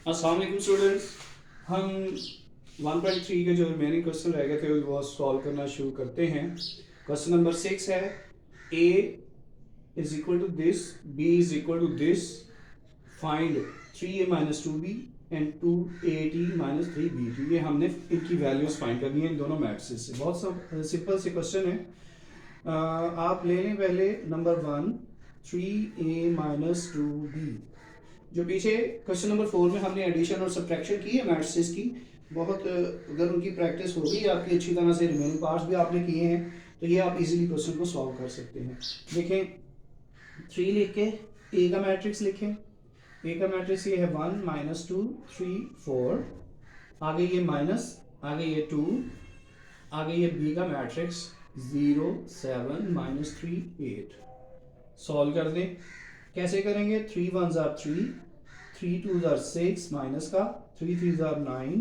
अस्सलाम वालेकुम स्टूडेंट्स। हम 1.3 के जो रिमेनिंग क्वेश्चन रह गए थे वो सॉल्व करना शुरू करते हैं। क्वेश्चन नंबर 6 है a is equal to this, b is equal to this, find 3a minus 2b and 2at minus 3bt। ये हमने इनकी वैल्यूज फाइंड करनी है इन दोनों मैट्रिसेस से। बहुत सब सिंपल से क्वेश्चन है। आप ले लें पहले नंबर 1 3a माइनस 2b। जो पीछे क्वेश्चन नंबर 4 में हमने एडिशन और सब्ट्रैक्शन की है मैट्रिसेस की, बहुत अगर उनकी प्रैक्टिस होगी आपकी अच्छी तरह से, रिमेनिंग पार्ट्स भी आपने किए हैं, तो ये आप इजीली क्वेश्चन को सॉल्व कर सकते हैं। देखें 3 लिख के ए का मैट्रिक्स लिखें। ए का मैट्रिक्स ये है 1 माइनस 2 3 4, आगे ये माइनस, आगे ये 2, आगे ये बी का मैट्रिक्स 0 7 माइनस 3 8। सॉल्व कर दें। कैसे करेंगे? 3 1 जार 3, 3 2 जार 6 माइनस का, 3 3 जार 9,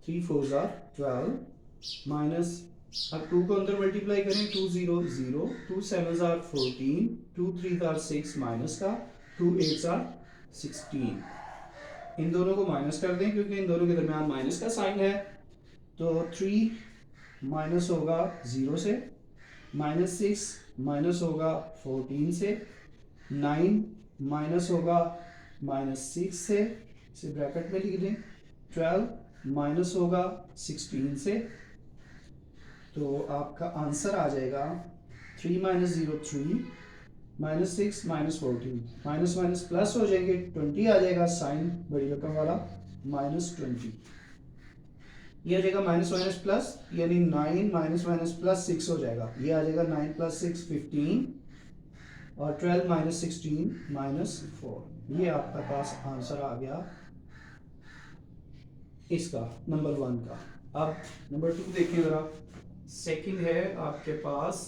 3 4 जार 12 माइनस, अब 2 को अंदर मल्टीप्लाई करें, 2 0 0, 2 7 जार 14, 2 3 जार 6 माइनस का, 2 8 जार 16। इन दोनों को माइनस कर दें क्योंकि इन दोनों के दरमियान माइनस का साइन है। तो 3 माइनस होगा 0 से, माइनस 6 माइनस होगा 14 से, 9 माइनस होगा माइनस 6 से, इसे ब्रैकेट में लिख दें, 12 माइनस होगा 16 से। तो आपका आंसर आ जाएगा 3 minus 0 3, minus 6 minus 14, minus minus plus हो जाएंगे, 20 आ जाएगा साइन बड़ी रकम वाला, माइनस 20। ये आ जाएगा माइनस माइनस प्लस, यानी 9 माइनस माइनस प्लस 6 हो जाएगा। ये आ जाएगा 9 प्लस 6 15, और 12 माइनस 16 माइनस 4। ये आपका पास आंसर आ गया इसका, नंबर 1 का। अब नंबर 2 देखिए जरा। सेकंड है आपके पास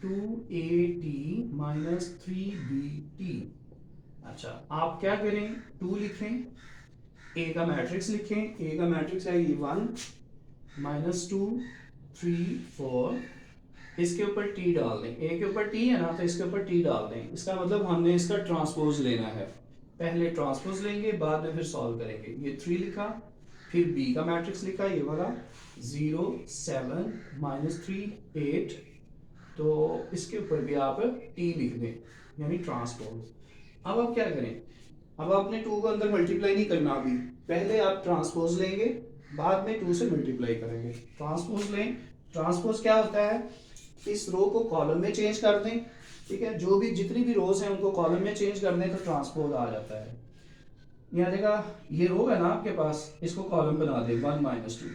2at माइनस 3bt। अच्छा, आप क्या करें, 2 लिखें, ए का मैट्रिक्स लिखें। ए का मैट्रिक्स है ये 1 माइनस 2 3 4, इसके ऊपर टी डाल दें। ए के ऊपर टी है ना, तो इसके ऊपर टी डाल दें। इसका मतलब हमने इसका ट्रांसपोज लेना है। पहले ट्रांसपोज लेंगे, बाद में फिर सॉल्व करेंगे। ये 3 लिखा, फिर बी का मैट्रिक्स लिखा ये वाला 0 7 माइनस 3 8। तो इसके ऊपर भी आप टी लिख दें, यानी ट्रांसपोज। अब आप क्या करें, अब आपने 2 को अंदर मल्टीप्लाई नहीं करना अभी, पहले आप ट्रांसपोज लेंगे, बाद में 2 से मल्टीप्लाई करेंगे। ट्रांसपोज लें। ट्रांसपोज क्या होता है, इस रो को कॉलम में चेंज कर दें, ठीक है, जो भी जितनी भी रोज हैं उनको कॉलम में चेंज कर दें तो ट्रांसपोज आ जाता है। ये आ जाएगा, ये रो है ना आपके पास, इसको कॉलम बना दें 1 माइनस 2।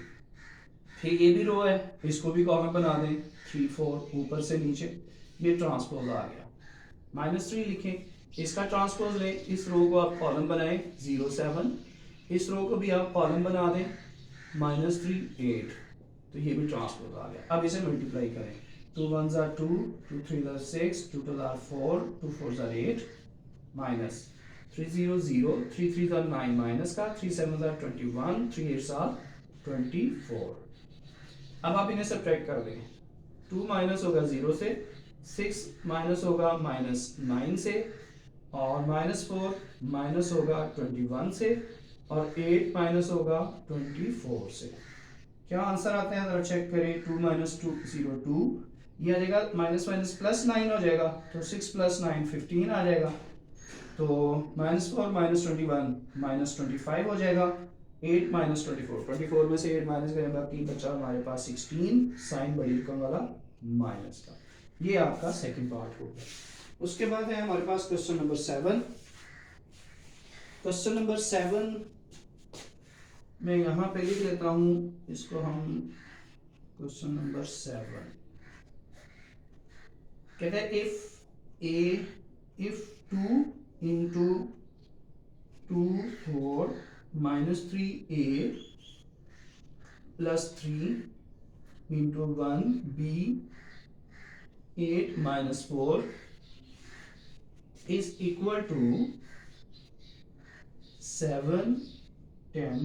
फिर ये भी रो है, इसको भी कॉलम बना दें 3 4, ऊपर से नीचे, ये ट्रांसपोज आ गया। माइनस 3 लिखें, इसका ट्रांसपोज लें, इस रो को आप कॉलम बनाएं 0 7, इस रो को भी आप कॉलम बना दें माइनस 3 8। तो ये भी ट्रांसपोज आ गया। अब इसे मल्टीप्लाई करें, 2 1 जार 2, 2 3 जार 6, 2 2 जार 4, 2 4 जार 8, माइनस 3 0 0, 3 3 जार 9 माइनस का, 3 7 जार 21, 3 8 जार 24। अब आप इन्हें सब्ट्रैक्ट कर दें। 2 माइनस होगा 0 से, 6 माइनस होगा माइनस 9 से, और माइनस 4 माइनस होगा 21 से, और 8 माइनस होगा 24 से। क्या आंसर आता है जरा चेक करें। 2 माइनस 2 0 2, ये आ जाएगा माइनस माइनस प्लस 9 हो जाएगा, तो 6 प्लस 9 15 आ जाएगा। तो माइनस 4 माइनस 21 माइनस 25 हो जाएगा। 8 माइनस 24, 24 में से 8 माइनस करें, बाकी बचा हमारे पास 16, साइन बड़ी रकम वाला माइनस का। ये आपका सेकंड पार्ट होगा। उसके बाद है हमारे पास क्वेश्चन नंबर 7। क्वेश्चन नंबर 7 मैं यहाँ पे लिख लेता हूँ इसको हम। क्वेश्चन नंबर 7 कहते हैं if 2 into 2 4 minus 3a plus 3 into 1 b 8 minus 4 is equal to 7 10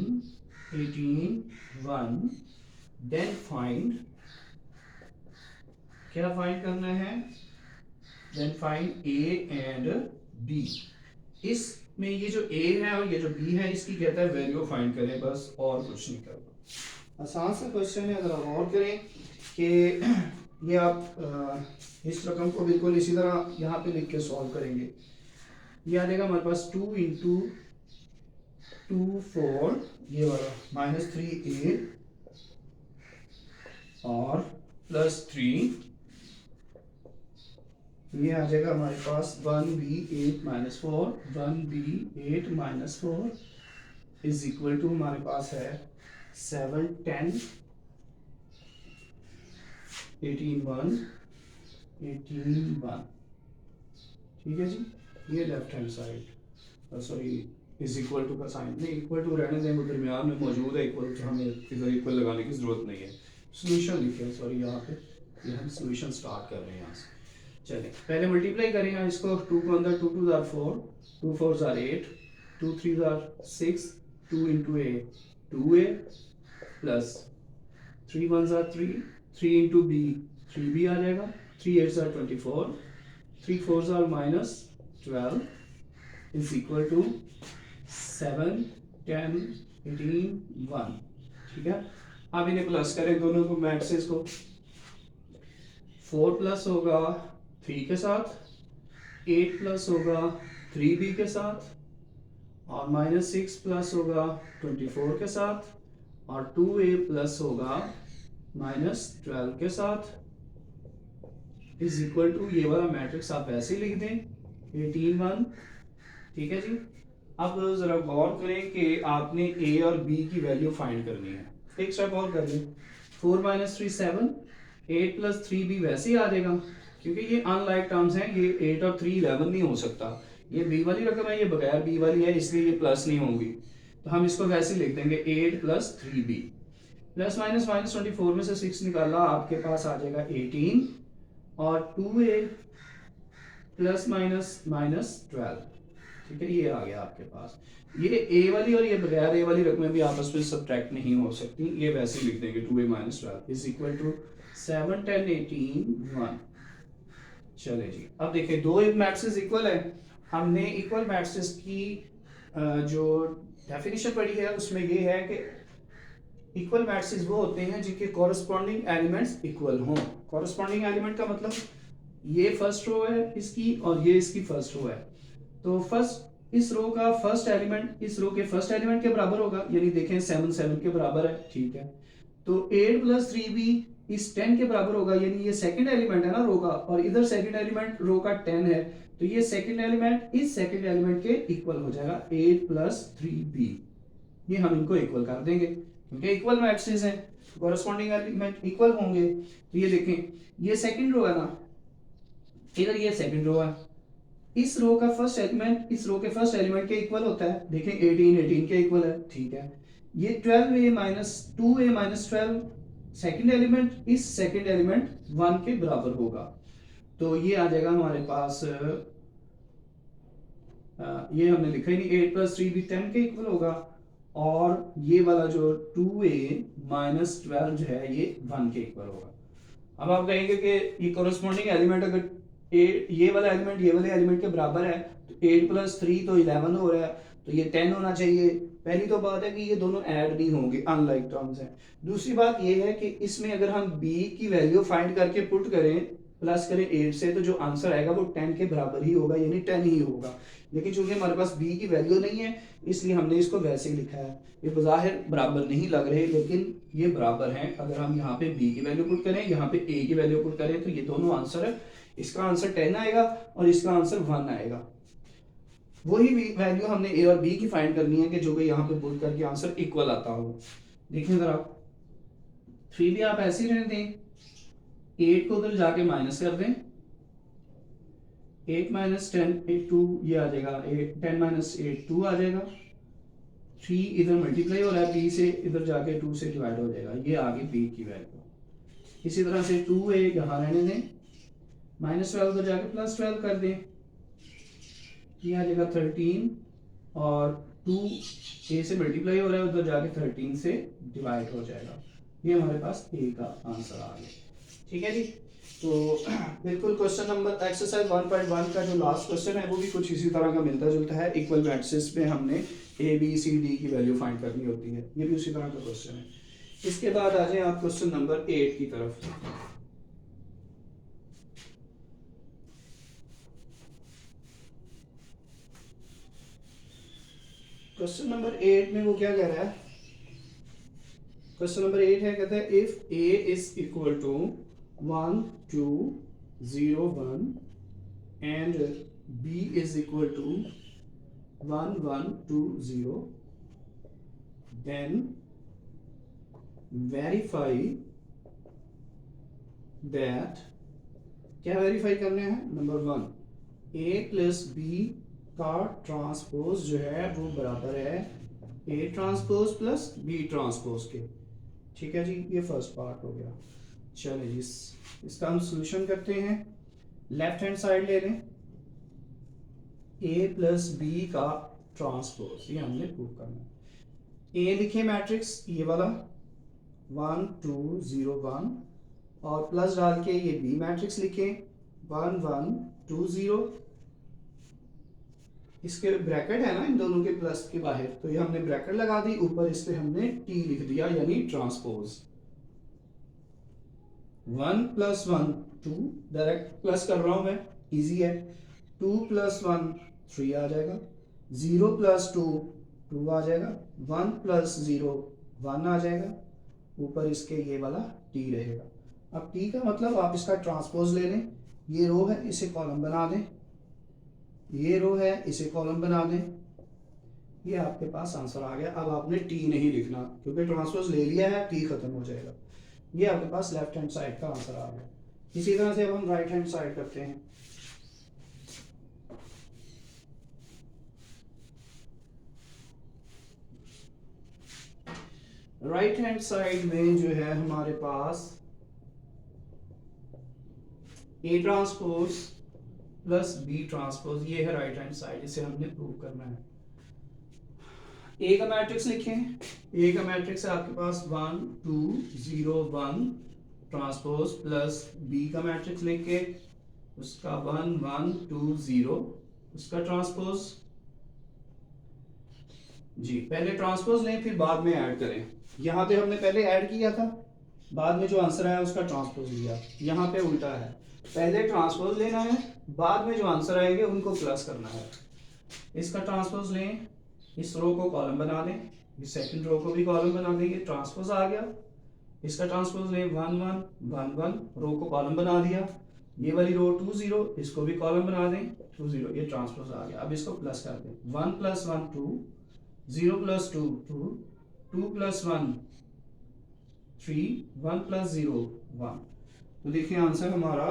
18 1, then find, क्या फाइंड करना है, then find a and b। इसमें ये जो a है और ये जो b है इसकी कहता है वैल्यू फाइंड करें, बस और कुछ नहीं करना। आसान सा क्वेश्चन है, अगर आप गौर करें कि ये आप इस रकम को बिल्कुल इसी तरह यहाँ पे लिख के सॉल्व करेंगे। ये आ जाएगा हमारे पास 2 इंटू 2 4 ये वाला -3a और +3 ये आ जाएगा हमारे पास 1b 8 - 4 1b 8 - 4 is equal to हमारे पास है 7 10 18 1 18 1। ठीक है जी, ये left hand side sorry is equal to का साइन नहीं, इक्वल टू रहने दें, दरमियान में मौजूद है इक्वल, तो हमें इधर इक्वल लगाने की जरूरत नहीं है। सोल्यूशन लिखे सॉरी यहाँ पे, ये हम सोल्यूशन स्टार्ट कर रहे हैं यहाँ से। चलिए पहले मल्टीप्लाई करें यहाँ इसको, 2 को अंदर 2 2 जार 4 2 4 जार 8 2 3 जार 6 2 इंटू a 2a प्लस 3 1 जार 3 3 इंटू b 3b आ जाएगा 3 8 जार 24 3 4 जार -12 इज इक्वल टू 7 10 18 1। ठीक है, अब इन्हें प्लस करें दोनों को मैट्रिक्स को, 4 प्लस होगा 3 के साथ, 8 प्लस होगा 3b के साथ और -6 प्लस होगा 24 के साथ और 2a प्लस होगा -12 के साथ इज इक्वल टू ये वाला मैट्रिक्स आप वैसे ही लिख दें 18 1। ठीक है जी, अब जरा गौर करें कि आपने a और b की वैल्यू फाइंड करनी है। एक स्टेप और कर लें, 4 - 3 7 8 + 3b वैसे ही आ जाएगा क्योंकि ये अनलाइक टर्म्स हैं, ये 8 और 3 11 नहीं हो सकता, ये b वाली रकम है, ये बगैर b वाली है इसलिए ये प्लस नहीं होंगी, तो हम इसको वैसे ही लिख देंगे 8 + 3b प्लस माइनस -24 में से 6 निकाला आपके पास आ जाएगा 18 और 2a प्लस -12। ठीक है, ये आ गया आपके पास। ये a वाली और ये बगैर a वाली रकमें भी आपस में सब्ट्रैक्ट नहीं हो सकती, ये वैसे ही लिख देंगे 2a - 12 इज इक्वल टू 7 10 18 1। चले जी, अब देखिए दो मैट्रिसेस इक्वल है, हमने इक्वल मैट्रिसेस की जो डेफिनेशन पढ़ी है उसमें ये है कि इक्वल मैट्रिसेस वो होते हैं जिनके कॉरस्पॉन्डिंग एलिमेंट्स इक्वल हों। कॉरस्पॉन्डिंग एलिमेंट का मतलब ये फर्स्ट रो है इसकी और ये इसकी फर्स्ट रो है, तो फर्स्ट इस रो का फर्स्ट एलिमेंट इस रो के फर्स्ट एलिमेंट के बराबर होगा, यानी देखें 7 7 के बराबर है। ठीक है, तो 8 + 3b इस 10 के बराबर होगा, यानी ये सेकंड एलिमेंट है ना रो का, और इधर सेकंड एलिमेंट रो का 10 है, तो ये सेकंड एलिमेंट इस सेकंड एलिमेंट के इक्वल हो जाएगा 8 + 3b। ये हम इनको इक्वल कर देंगे क्योंकि इक्वल मैट्रिसेस हैं, कॉरस्पॉन्डिंग एलिमेंट इक्वल होंगे। तो ये देखें ये सेकंड रो है ना, इधर ये सेकंड रो है, इस रो का फर्स्ट एलिमेंट इस रो के फर्स्ट एलिमेंट के इक्वल होता है, देखें 18 18 के इक्वल है। ठीक है, ये 12a - 2a - 12 सेकंड एलिमेंट इस सेकंड एलिमेंट 1 के बराबर होगा, तो ये आ जाएगा हमारे पास ये हमने लिखा ही नहीं, 8 + 3b 10 के इक्वल होगा और ये वाला जो 2a - 12 जो है ये 1 के इक्वल होगा। अब आप कहेंगे कि ये कॉरस्पॉन्डिंग एलिमेंट अगर ये वाला एलिमेंट ये वाले एलिमेंट के बराबर है तो 8 + 3 तो 11 हो रहा है, तो ये 10 होना चाहिए। पहली तो बात है कि ये दोनों ऐड नहीं होंगे, अनलाइक टर्म्स हैं। दूसरी बात ये है कि इसमें अगर हम b की वैल्यू फाइंड करके पुट करें प्लस करें 8 से, तो जो आंसर आएगा वो 10 के बराबर ही होगा, यानी 10 ही होगा। लेकिन चूंकि हमारे पास b की वैल्यू नहीं है इसलिए हमने इसको वैसे ही लिखा है। ये बज़ाहिर बराबर नहीं लग रहे लेकिन ये बराबर हैं। अगर हम यहाँ पे b की वैल्यू पुट करें, यहाँ पे a की वैल्यू पुट करें, तो ये दोनों आंसर है, इसका आंसर 10 आएगा और इसका आंसर 1 आएगा। वही वैल्यू हमने a और b की फाइंड करनी है कि जो कि यहाँ पे पुट करके आंसर इक्वल आता हो। देखिए अगर आप 3 भी आप ऐसे ही रहने दें, 8 को उधर जाके माइनस कर दें, 8 - 10 8 2 ये आ जाएगा, 10 - 8 2 आ जाएगा, 3 इधर मल्टीप्लाई हो रहा है b से, इधर जाके 2 से डिवाइड हो जाएगा, ये आ गई b की वैल्यू। इसी तरह से 2a यहाँ रहने दें, -12 उधर जाके +12 कर दें, ये आ जाएगा 13 और 2 a से मल्टीप्लाई हो रहा है उधर जाके 13 से डिवाइड हो जाएगा। ये हमारे पास a का आंसर आ गया। ठीक है जी, तो बिल्कुल क्वेश्चन नंबर एक्सरसाइज 1.1 का जो लास्ट क्वेश्चन है वो भी कुछ इसी तरह का मिलता जुलता है। इक्वल मैट्रिसेस में हमने ए बी सी डी की वैल्यू फाइंड करनी होती है, ये भी उसी तरह का क्वेश्चन है। इसके बाद आ जाए आप क्वेश्चन नंबर 8 की तरफ। क्वेश्चन नंबर 8 में वो क्या कह रहा है? क्वेश्चन नंबर 8 है, कहते हैं if A is equal to 1 2 0 1 and b is equal to 1 1 2 0, then verify that, क्या वेरीफाई करने हैं? नंबर 1, a प्लस बी का ट्रांसपोज जो है वो बराबर है a transpose plus b transpose के। ठीक है जी, ये फर्स्ट पार्ट हो गया। चलिए जी, इसका हम सोल्यूशन करते हैं। लेफ्ट हैंड साइड ले लें, a प्लस बी का ट्रांसपोज, ये हमने प्रूव करना है। a लिखे मैट्रिक्स ये वाला 1 2 0 1, और प्लस डाल के ये b मैट्रिक्स लिखे 1 1 2 0। इसके ब्रैकेट है ना इन दोनों के प्लस के बाहर, तो ये हमने ब्रैकेट लगा दी, ऊपर इस पे हमने t लिख दिया, यानी ट्रांसपोज। 1 प्लस 1 2, डायरेक्ट प्लस कर रहा हूं मैं, इजी है। 2 प्लस 1 3 आ जाएगा, 0 प्लस 2 2 आ जाएगा, 1 प्लस 0 1 आ जाएगा, ऊपर इसके ये वाला t रहेगा। अब t का मतलब आप इसका ट्रांसपोज ले लें, ये रो है इसे कॉलम बना दें, ये रो है इसे कॉलम बना दें, ये आपके पास आंसर आ गया। अब आपने टी नहीं लिखना क्योंकि ट्रांसपोज ले लिया है, टी खत्म हो जाएगा। ये आपके पास लेफ्ट हैंड साइड का आंसर आ गया। इसी तरह से अब हम राइट हैंड साइड करते हैं। राइट हैंड साइड में जो है हमारे पास A transpose plus B transpose, ये है राइट हैंड साइड, इसे हमने प्रूव करना है। ए का मैट्रिक्स लिखें, ए का मैट्रिक्स है आपके पास 1 2 0 1 ट्रांसपोज, प्लस बी का मैट्रिक्स लिख के उसका 1 1 2 0 उसका ट्रांसपोज। जी, पहले ट्रांसपोज लें फिर बाद में ऐड करें। यहाँ पे हमने पहले ऐड किया था, बाद में जो आंसर आया उसका ट्रांसपोज लिया। यहाँ पे उल्टा है, पहले ट्रांसपोज लेना है, बाद में जो आंसर आएंगे उनको प्लस करना है। इसका ट्रांसपोज लें, इस रो को कॉलम बना दें, इस सेकंड रो को भी कॉलम बना देंगे, ट्रांसपोज आ गया। इसका ट्रांसपोज लें 1 1 1 1, रो को कॉलम बना दिया, ये वाली रो 2 0, इसको भी कॉलम बना दें 2 0, ये ट्रांसपोज आ गया। अब इसको प्लस कर दें, 1 प्लस 1 2, 0 प्लस 2 2, 2 प्लस 1 3, 1 प्लस 0 1। तो देखिए आंसर हमारा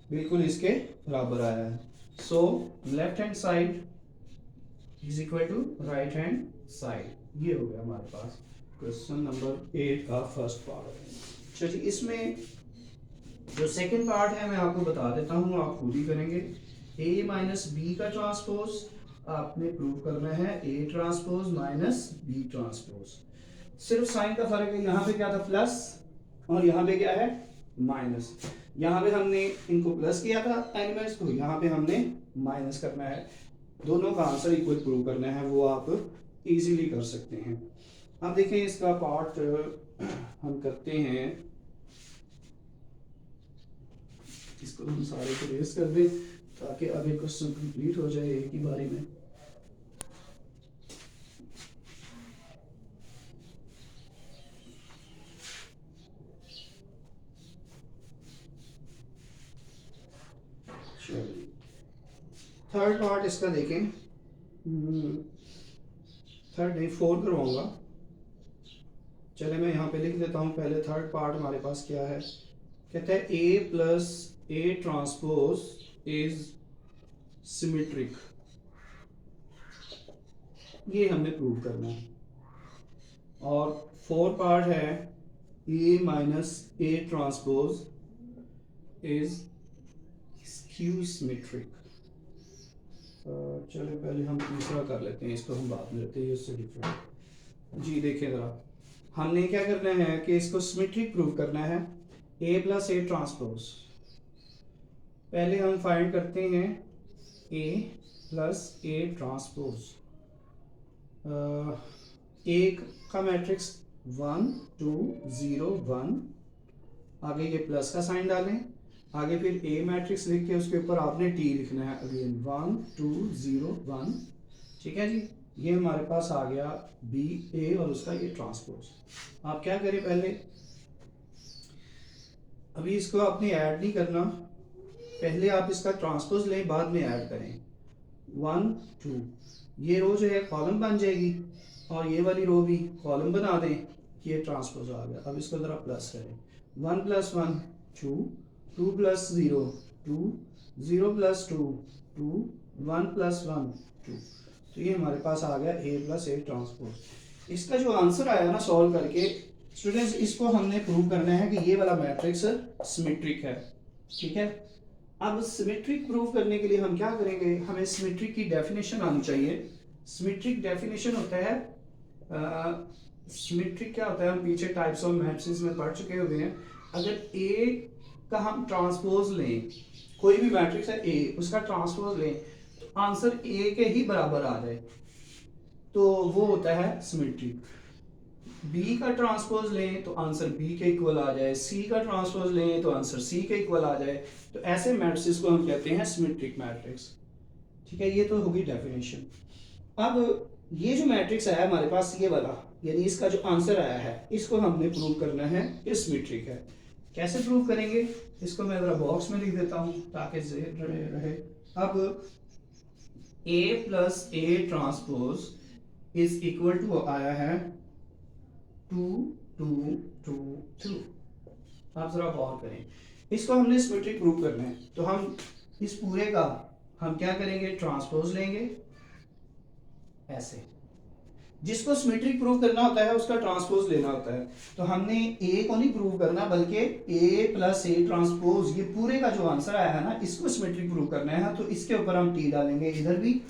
बिल्कुल इसके बराबर आया है। So left hand side is equal to right hand side. ये हो गया हमारे पास क्वेश्चन नंबर 8 का फर्स्ट पार्ट। चलिए इसमें जो सेकंड पार्ट है मैं आपको बता देता हूँ, आप खुद ही करेंगे। a माइनस बी का ट्रांसपोज आपने प्रूव करना है a transpose minus b transpose. सिर्फ साइन का फर्क है, यहाँ पे क्या था प्लस और यहाँ पे क्या है माइनस। यहाँ पे हमने इनको प्लस किया था एलिमेंट्स को, यहाँ पे हमने माइनस करना है। दोनों का आंसर इक्वल प्रूव करना है, वो आप इजीली कर सकते हैं। अब देखें इसका पार्ट हम करते हैं, इसको हम सारे को रेस कर दें ताकि आगे क्वेश्चन कंप्लीट हो जाए एक ही बारी में। थर्ड पार्ट इसका देखें, थर्ड नहीं फोर्थ करवाऊंगा। चले मैं यहाँ पे लिख देता हूँ पहले थर्ड पार्ट हमारे पास क्या है। कहते हैं a plus A transpose is symmetric, ये हमने प्रूव करना है। और फोर्थ पार्ट है a minus A transpose is skew symmetric. चलो पहले हम तीसरा कर लेते हैं, इसको हम बाद में लेते हैं, इससे डिफरेंट। जी देखिए ज़रा, हमने क्या करना है कि इसको सिमेट्रिक प्रूव करना है। ए प्लस ए ट्रांसपोज, पहले हम फाइंड करते हैं ए प्लस ए ट्रांसपोज। एक का मैट्रिक्स 1 2 0 1, आगे ये प्लस का साइन डालें, आगे फिर ए मैट्रिक्स लिख के उसके ऊपर आपने टी लिखना है अगेन 1 2 0 1। ठीक है जी, ये हमारे पास आ गया बी ए और उसका ये ट्रांसपोज। आप क्या करें, पहले अभी इसको आपने ऐड नहीं करना, पहले आप इसका ट्रांसपोज लें, बाद में ऐड करें 1 2, ये रो जो है कॉलम बन जाएगी और ये वाली रो भी कॉलम बना दें, ये ट्रांसपोज आ गया। अब इसको ज़रा प्लस करें 1 + 1 2 2 + 0 2 0 + 2 2 1 + 1 2, तो ये हमारे पास आ गया ए प्लस ए ट्रांसपोज। इसका जो आंसर आया ना सॉल्व करके स्टूडेंट्स, इसको हमने प्रूव करना है कि ये वाला मैट्रिक्स सिमेट्रिक है। ठीक है, अब सिमेट्रिक प्रूव करने के लिए हम क्या करेंगे, हमें सिमेट्रिक की डेफिनेशन आनी चाहिए। सिमेट्रिक डेफिनेशन होता है, सिमेट्रिक क्या होता है, हम पीछे टाइप्स ऑफ मैट्रिक्स में पढ़ चुके हुए हैं। अगर ए का हम ट्रांसपोज लें, कोई भी मैट्रिक्स है ए, उसका ट्रांसपोज लें तो आंसर ए के ही बराबर आ जाए, तो वो होता है सिमेट्रिक। बी का ट्रांसपोज लें तो आंसर बी के इक्वल आ जाए, सी का ट्रांसपोज लें तो आंसर सी के इक्वल आ जाए, तो ऐसे मैट्रिक्स को हम कहते हैं सिमेट्रिक मैट्रिक्स। ठीक है, ये तो होगी डेफिनेशन। अब ये जो मैट्रिक्स आया हमारे पास, ये वाला, यानी इसका जो आंसर आया है, इसको हमने प्रूव करना है ये सिमेट्रिक है। कैसे प्रूव करेंगे, इसको मैं जरा बॉक्स में लिख देता हूँ ताकि रहे। अब A plus A transpose is equal to आया है 2 2 2 2। आप जरा गौर करें, इसको हमने सिमेट्रिक प्रूव करना है, तो हम इस पूरे का हम क्या करेंगे, ट्रांसपोज लेंगे ऐसे। जिसको सिमेट्रिक प्रूव करना होता है उसका ट्रांसपोज लेना होता है, तो हमने ए को नहीं प्रूव करना बल्कि ए प्लस ए ट्रांसपोज, ये पूरे का जो आंसर आया है ना, इसको सिमेट्रिक प्रूव करना है। तो इसके ऊपर हम टी डालेंगे, इधर भी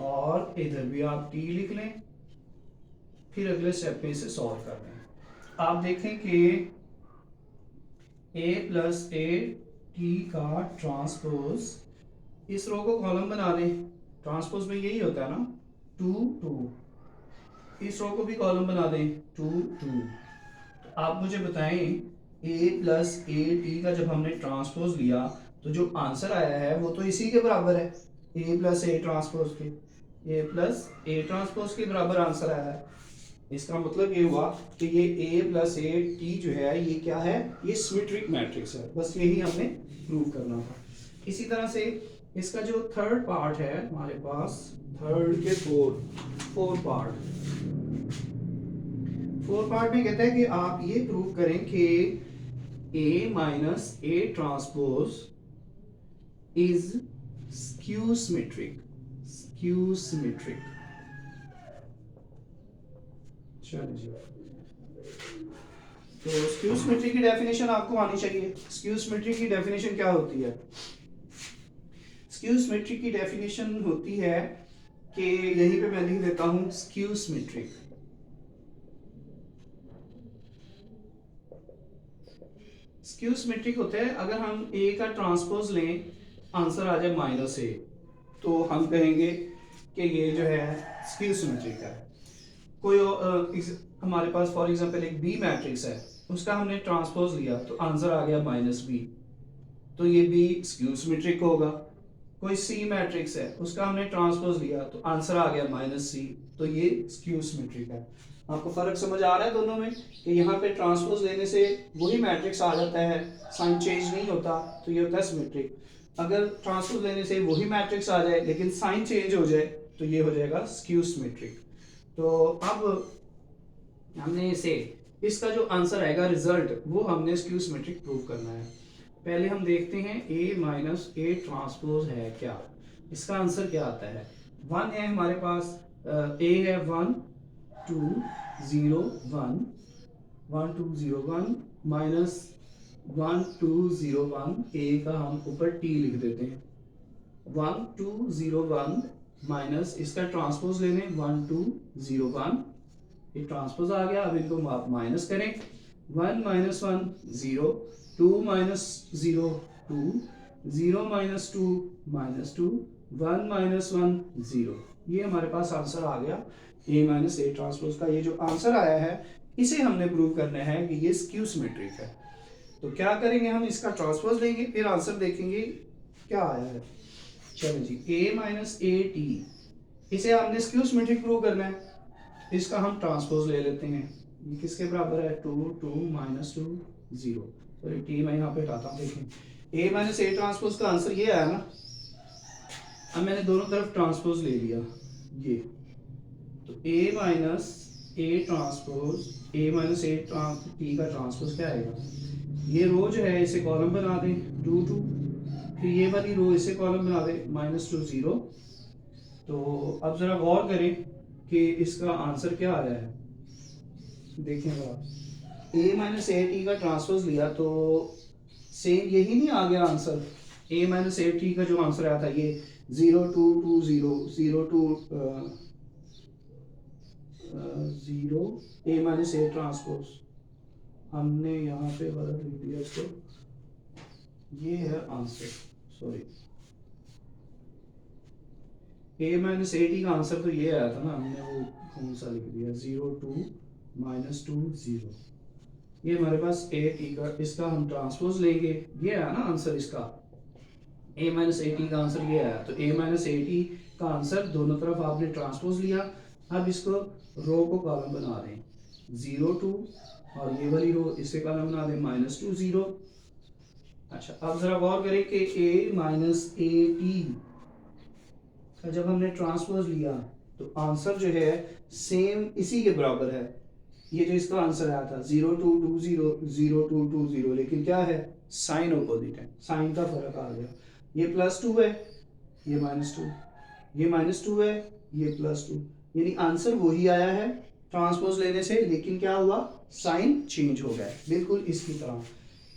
और इधर भी आप टी लिख लें, फिर अगले स्टेप में इसे सॉल्व करना है। आप देखें कि ए प्लस ए टी का ट्रांसपोज, इस रो को कॉलम बना दें, ट्रांसपोज में यही होता है ना 2 2, इस रो को भी कॉलम बना दें 2 2। तो आप मुझे बताएं ए प्लस ए टी का जब हमने ट्रांसपोज लिया तो जो आंसर आया है वो तो इसी के बराबर है, ए प्लस ए ट्रांसपोज के, ए प्लस ए ट्रांसपोज के बराबर आंसर आया है। इसका मतलब ये हुआ कि ये ए प्लस ए टी जो है ये क्या है, ये सिमेट्रिक मैट्रिक्स है। बस यही हमने प्रूव करना था। इसी तरह से इसका जो थर्ड पार्ट है हमारे पास, थर्ड के फोर पार्ट में कहता है कि आप ये प्रूव करें कि A minus A transpose is skew symmetric. तो स्क्यू सिमेट्री की डेफिनेशन आपको आनी चाहिए। स्क्यू सिमेट्री की डेफिनेशन क्या होती है, स्क्यू सिमेट्री की डेफिनेशन होती है कि यहीं पे मैं लिख देता हूं स्क्यू सिमेट्रिक। स्क्यू सिमेट्रिक होता है अगर हम ए का ट्रांसपोज लें, आंसर आ जाए -a, तो हम कहेंगे कि ये जो है स्क्यू सिमेट्रिक है। कोई हमारे पास फॉर एग्जांपल एक बी मैट्रिक्स है, उसका हमने ट्रांसपोज लिया तो आंसर आ गया -b, तो ये बी स्क्यू सिमेट्रिक होगा। कोई सी मैट्रिक्स है, उसका हमने ट्रांसपोज लिया तो आंसर आ गया -c, तो ये स्क्यू सिमेट्रिक है। आपको फर्क समझ आ रहा है दोनों में कि यहाँ पे ट्रांसपोज लेने से वही मैट्रिक्स आ जाता है, साइन चेंज नहीं होता, तो ये होता है सिमेट्रिक। अगर ट्रांसपोज लेने से वही मैट्रिक्स आ जाए लेकिन साइन चेंज हो जाए तो ये हो जाएगा स्क्यू सिमेट्रिक। तो अब हमने इसे, इसका जो आंसर आएगा रिजल्ट, वो हमने स्क्यू सिमेट्रिक प्रूव करना है। पहले हम देखते हैं ए माइनस ए ट्रांसपोज है क्या, इसका आंसर क्या आता है। 1 है हमारे पास, ए है 1 2 0 1 1 2 0 1 माइनस 1 2 0 1, ए का हम ऊपर टी लिख देते हैं, 1 2 0 1 माइनस इसका ट्रांसपोज ले लें 1 2 0 1, ये ट्रांसपोज आ गया। अब इनको आप माइनस करें, 1 minus 1 0, 2 minus 0 2, 0 minus 2 minus 2, 1 minus 1 0। ये हमारे पास आंसर आ गया ए माइनस ए ट्रांसपोज का। ये जो आंसर आया है इसे हमने प्रूव करना है कि ये स्क्यू सिमेट्रिक है। तो क्या करेंगे, हम इसका ट्रांसपोज लेंगे फिर आंसर देखेंगे क्या आया है। चलो जी, a माइनस ए टी, इसे हमने स्क्यू सिमेट्रिक प्रूव करना है, इसका हम ट्रांसपोज ले लेते हैं। ये किसके बराबर है, 2 2 माइनस 2 0। सॉरी टी मैं यहाँ पे हटाता हूँ। देखें a माइनस ए ट्रांसपोज का आंसर ये आया ना। अब मैंने दोनों तरफ ट्रांसपोज ले लिया ये, तो a minus A transpose, a minus A T का ट्रांसपोज क्या आएगा, ये रो जो है इसे कॉलम बना दें 2 2, फिर ये वाली रो इसे कॉलम बना दें माइनस 2 0। तो अब जरा गौर करें कि इसका आंसर क्या आया है। देखें जरा, a माइनस ए टी का ट्रांसपोज लिया तो सेम यही नहीं आ गया answer. a minus A T का जो आंसर आया था ये 0 2 2 0 0 2 0 a माइनस ए ट्रांसपोज, हमने यहाँ पे गलत लिख दिया इसको, ये है answer. Sorry, a minus A T का आंसर तो ये आया था ना, हमने वो कौन सा लिख दिया 0 2 माइनस 2 0। ये हमारे पास ए टी का, इसका हम ट्रांसपोज लेंगे, ये आया ना आंसर इसका, a माइनस ए टी का आंसर ये आया। तो a माइनस ए टी का आंसर दोनों तरफ आपने ट्रांसपोज लिया। अब इसको रो को कॉलम बना दें 0 2, और ये वाली रो इसे कॉलम बना दें माइनस 2 0। अच्छा, अब जरा गौर करें कि a माइनस ए टी का जब हमने ट्रांसपोज लिया तो आंसर जो है सेम इसी के बराबर है। ये जो इसका आंसर आया था 0 2 2 0 0 2 2 0, लेकिन क्या है, साइन अपोजिट है, साइन का फर्क आ गया। ये प्लस 2 है, ये माइनस 2, ये माइनस 2 है, ये प्लस 2, यानी आंसर वही आया है ट्रांसपोज लेने से, लेकिन क्या हुआ, साइन चेंज हो गया, बिल्कुल इसकी तरह।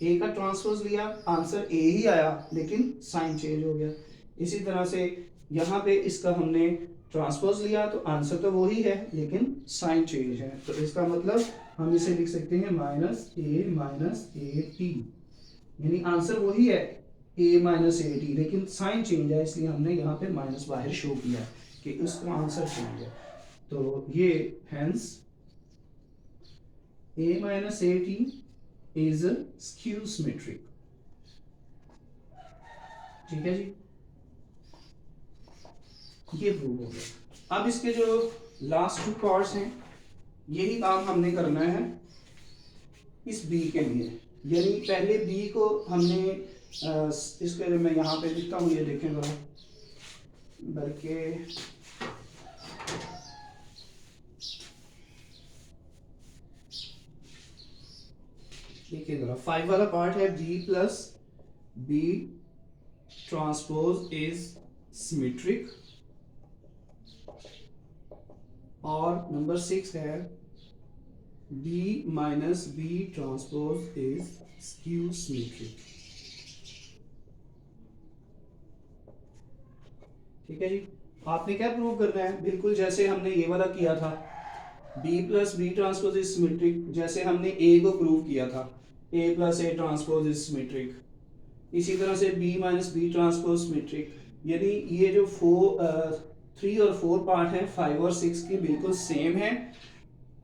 ए का ट्रांसपोज लिया, आंसर ए ही आया लेकिन साइन चेंज हो गया। इसी तरह से यहाँ पे इसका हमने ट्रांसपोज लिया तो आंसर तो वही है लेकिन साइन चेंज है। तो इसका मतलब हम इसे लिख सकते हैं माइनस ए टी, यानी आंसर वही है a माइनस ए टी, लेकिन साइन चेंज है, इसलिए हमने यहाँ पे माइनस बाहर शो किया कि उसका आंसर चेंज है। तो ये hence a minus A T is skew symmetric. ठीक है जी, ये प्रूव हो गया। अब इसके जो लास्ट 2 पार्ट्स हैं, यही काम हमने करना है इस b के लिए। यानी पहले b को हमने इसके लिए मैं यहाँ पे लिखता हूँ, ये देखें जरा, बल्कि देखिए जरा, 5 वाला पार्ट है b plus b transpose is symmetric, और नंबर 6 है b minus b transpose is skew symmetric. ठीक है जी, आपने क्या प्रूव करना है, बिल्कुल जैसे हमने ये वाला किया था, b plus B transpose is symmetric, जैसे हमने a को प्रूव किया था a plus A transpose is symmetric, इसी तरह से b minus B transpose symmetric. यानी ये जो 3 और 4 पार्ट हैं 5 और 6 के बिल्कुल सेम है।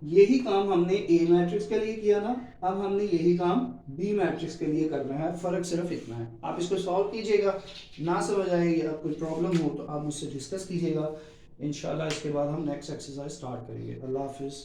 यही काम हमने a मैट्रिक्स के लिए किया ना, अब हमने यही काम b मैट्रिक्स के लिए करना है, फर्क सिर्फ इतना है। आप इसको सॉल्व कीजिएगा, ना समझ आएगी, आप कोई प्रॉब्लम हो तो आप मुझसे डिस्कस कीजिएगा। इंशाल्लाह इसके बाद हम नेक्स्ट एक्सरसाइज स्टार्ट करेंगे। अल्लाह हाफिज़।